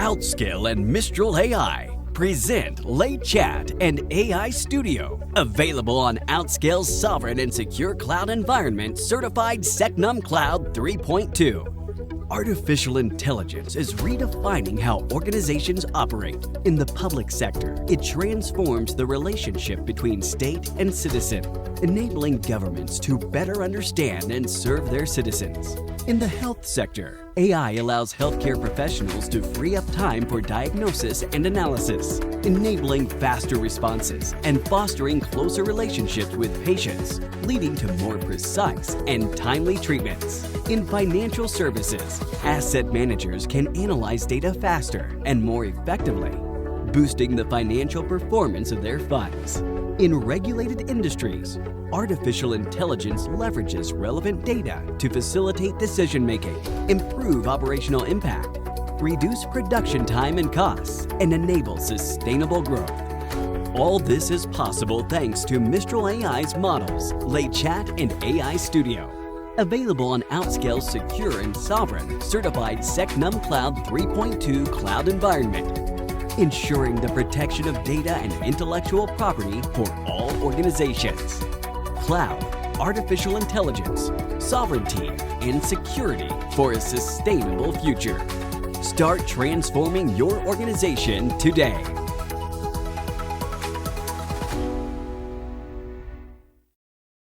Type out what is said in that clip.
OUTSCALE and Mistral AI present Late Chat and AI Studio, available on OUTSCALE's sovereign and secure cloud environment certified SecNumCloud 3.2. Artificial intelligence is redefining how organizations operate. In the public sector, it transforms the relationship between state and citizen, enabling governments to better understand and serve their citizens. In the health sector, AI allows healthcare professionals to free up time for diagnosis and analysis, enabling faster responses and fostering closer relationships with patients, leading to more precise and timely treatments. In financial services, asset managers can analyze data faster and more effectively, boosting the financial performance of their funds. In regulated industries, artificial intelligence leverages relevant data to facilitate decision-making, improve operational impact, reduce production time and costs, and enable sustainable growth. All this is possible thanks to Mistral AI's models, Late Chat and AI Studio. Available on OUTSCALE's secure and sovereign certified SecNumCloud 3.2 cloud environment, ensuring the protection of data and intellectual property for all organizations. Cloud, artificial intelligence, sovereignty, and security for a sustainable future. Start transforming your organization today.